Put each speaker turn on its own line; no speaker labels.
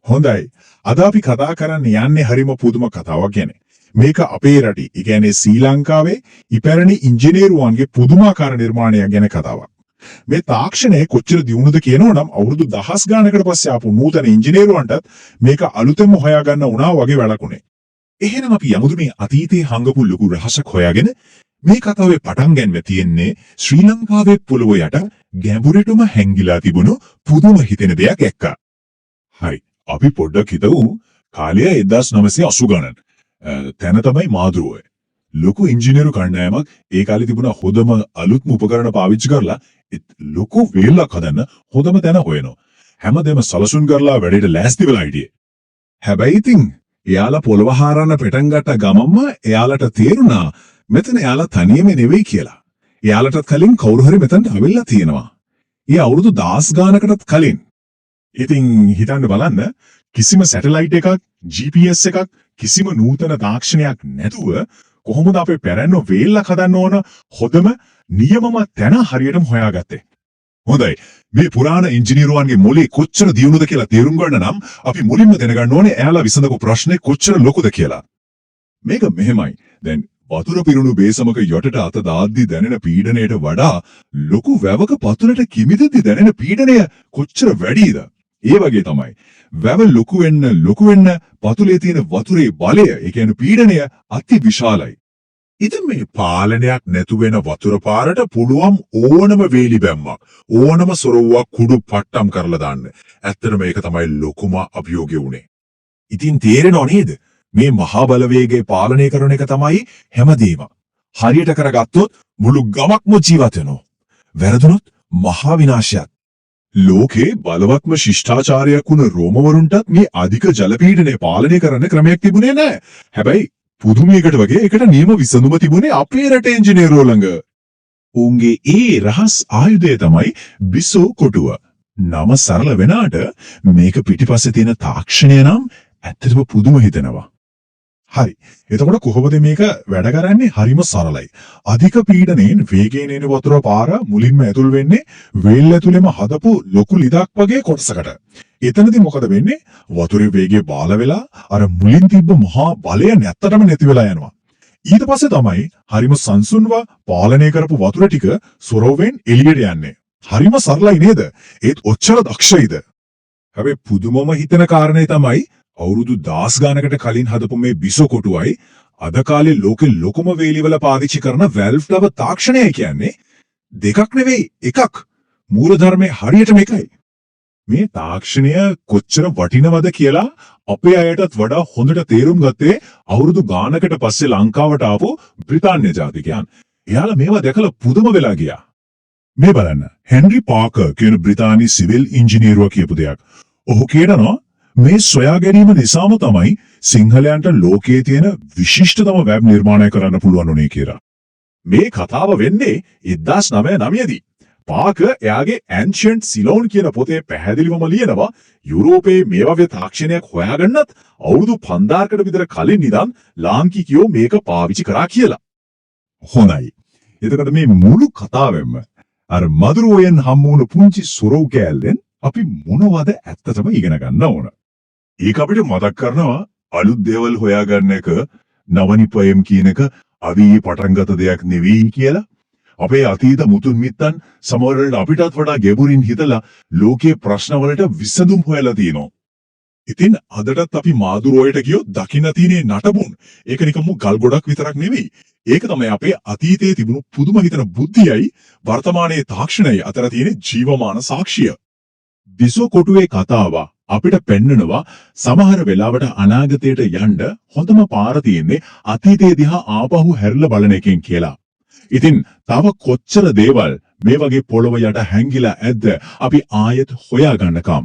හොඳයි. අද අපි කතා කරන්න යන්නේ හරිම පුදුම කතාවක් ගැන. මේක අපේ රටේ, ඒ කියන්නේ ශ්‍රී ලංකාවේ ඉපැරණි ඉංජිනේරුවන්ගේ පුදුමාකාර නිර්මාණයක් ගැන කතාවක්. මේ තාක්ෂණය කොච්චර දියුණුද කියනවනම් අවුරුදු දහස් ගානකට පස්සේ ආපු නූතන ඉංජිනේරුවන්ටත් මේක අලුතෙන්ම හොයාගන්න වුණා වගේ වැඩකුනේ. එහෙනම් අපි යමුද මේ අතීතයේ හංගපු ලොකු රහසක් හොයාගෙන. මේ කතාවේ පටන් ගන්න තියෙන්නේ ශ්‍රී ලංකාවේ පොළොව යට ගැඹුරටම හැංගිලා තිබුණු පුදුම හිතෙන දෙයක් එක්ක. හරි. අපි පොඩ්ඩක් හිතමු කාලය 1980 ගණන්. තැන තමයි මාදුරුව. ලොකු ඉංජිනේරු කණ්ඩායමක් ඒ කාලේ තිබුණ හොඳම අලුත්ම උපකරණ පාවිච්චි කරලා ලොකු වේලක් හදන්න හොඳම තැන හොයනවා. හැමදේම සලසුන් කරලා වැඩේට ලෑස්ති වෙලා හිටියේ. හැබැයි ඉතින් එයාලා පොළව හරන්න පටන් ගත්ත ගමන්ම එයාලට තේරුණා මෙතන එයාලා තනියම නෙවෙයි කියලා. එයාලටත් කලින් කවුරු හරි මෙතනට අවිල්ලා තියෙනවා. ඒ අවුරුදු 10 ගානකටත් කලින්. ඉතින් හිතන්න බලන්න කිසිම සැටලයිට් එකක් GPS එකක් කිසිම නූතන තාක්ෂණයක් නැතුව කොහොමද අපේ පැරැන්නෝ වේල්ලක් හදන්න ඕන හොඳම නියමම තැන හරියටම හොයාගත්තේ. හොඳයි මේ පුරාණ ඉංජිනේරුවන්ගේ මොලේ කොච්චර දියුණුද කියලා තේරුම් ගන්න නම් අපි මුලින්ම දැනගන්න ඕනේ එයාලා විසඳපු ප්‍රශ්නේ කොච්චර ලොකුද කියලා. මේක මෙහෙමයි. දැන් වතුර පිරුණු බේසමක යටට අත දාද්දි දැනෙන පීඩනයට වඩා ලොකු වැවක පතුලට කිමිදෙද්දි දැනෙන පීඩනය කොච්චර වැඩිද? ඒ වගේ තමයි. වැව ලොකු වෙන්න පතුලේ තියෙන වතුරේ බලය, ඒ කියන්නේ පීඩනය අති විශාලයි. ඉතින් මේ පාලනයක් නැතු වෙන වතුර පාරට පුළුවන් ඕනම වේලි බැම්මක්, ඕනම සොරවුවක් කුඩු පට්ටම් කරලා දාන්න. ඇත්තටම මේක තමයි ලොකුම අභියෝගය උනේ. ඉතින් තේරෙනව නේද? මේ මහා බලවේගය පාලනය කරන එක තමයි හැමදේම. හරියට කරගත්තොත් මුළු ගමක්ම ජීවත් වෙනවා. වැරදුනොත් මහා විනාශයක්. ලෝකේ බලවත්ම ශිෂ්ටාචාරයක් වුණ රෝමවරුන්ටත් මේ අධික ජල පීඩනය පාලනය කරන්න ක්‍රමයක් තිබුණේ නැහැ. හැබැයි පුදුමයකට වගේ ඒකට නියම විසඳුම තිබුණේ අපේ රටේ ඉංජිනේරුවෝ ළඟ. උන්ගේ ඒ රහස් ආයුධය තමයි බිසෝ කොටුව. නම සරල වෙනාට මේක පිටිපස්සේ තියෙන තාක්ෂණය නම් ඇත්තටම පුදුම හිතෙනවා. හරි. එතකොට කොහොමද මේක වැඩ කරන්නේ? හරිම සරලයි. අධික පීඩනයෙන් වේගයෙන් එන වතුර පාර මුලින්ම ඇතුල් වෙන්නේ වේල් ඇතුළේම හදපු ලොකු ලිදක් වගේ කොටසකට. එතනදී මොකද වෙන්නේ? වතුරේ වේගය බාල වෙලා අර මුලින් තිබ්බ මහා බලය නැත්තටම නැති වෙලා යනවා. ඊට පස්සේ තමයි හරිම සංසුන්ව පාලනය කරපු වතුර ටික සොරවෙන් එළියට යන්නේ. හරිම සරලයි නේද? ඒත් ඔච්චර දක්ෂයිද? හැබැයි පුදුමම හිතන කාරණේ තමයි අවුරුදු 10 ගානකට කලින් හදපු මේ බිසෝ කොටුවයි අද කාලේ ලෝකෙ ලොකුම වේලිවල පාවිච්චි කරන වැල්ව් ෆ්ලවර් තාක්ෂණයයි කියන්නේ දෙකක් නෙවෙයි එකක්. මූලධර්මයේ හරියටම එකයි. මේ තාක්ෂණය කොච්චර වටිනවද කියලා අපේ අයටත් වඩා හොඳට තේරුම් ගත්තේ අවුරුදු ගානකට පස්සේ ලංකාවට ආපු බ්‍රිතාන්‍ය ජාතිකයන්. එයාලා මේවා දැකලා පුදුම වෙලා ගියා. මේ බලන්න හෙන්රි පාකර් කියන බ්‍රිතාන්‍ය සිවිල් ඉංජිනේරුවා කියපු දෙයක්. ඔහු කියනවා මේ සොයා ගැනීම නිසාම තමයි සිංහලයන්ට ලෝකයේ තියෙන විශිෂ්ටතම වෙබ් නිර්මාණය කරන්න පුළුවන් උනේ කියලා. මේ කතාව වෙන්නේ 1909 දී. පාකර් එයාගේ Ancient Ceylon කියන පොතේ පැහැදිලිවම ලියනවා යුරෝපයේ මේ වගේ තාක්ෂණයක් හොයාගන්නත් අවුරුදු 5000කට විතර කලින් ඉඳන් ලාංකිකයෝ මේක පාවිච්චි කරා කියලා. හොඳයි. එතකොට මේ මුළු කතාවෙම අර මදුරුවෙන් හම්බ වුණු පුංචි සොරව් කෑල්ලෙන් අපි මොනවද ඇත්තටම ඉගෙන ගන්න ඕන? ඒක අපිට මතක් කරනවා අලුත් දේවල් හොයාගන්න එක නවනිපයම් කියන එක අවී පටන්ගත දෙයක් නෙවෙයි කියලා. අපේ අතීත මුතුන් මිත්තන් සමහරවිට අපිටත් වඩා ගැඹුරින් හිතලා ලෝකයේ ප්‍රශ්නවලට විසඳුම් හොයලා තියෙනවා. ඉතින් අදටත් අපි මාදුරුවයට ගියොත් දකින්න තියෙන නටබුන් ඒක නිකම්ම ගල් ගොඩක් විතරක් නෙවෙයි. ඒක තමයි අපේ අතීතයේ තිබුණු පුදුම හිතන බුද්ධියයි වර්තමානයේ තාක්ෂණයයි අතර තියෙන ජීවමාන සාක්ෂිය. බිසෝ කොටුවේ කතාව අපිට පෙන්නනවා සමහර වෙලාවට අනාගතයට යන්න හොඳම පාර තියෙන්නේ අතීතයේ දිහා ආපහු හැරිලා බලන එකෙන් කියලා. ඉතින් තව කොච්චර දේවල් මේ වගේ පොළොව යට හැංගිලා ඇද්ද අපි ආයෙත් හොයා ගන්නකම්.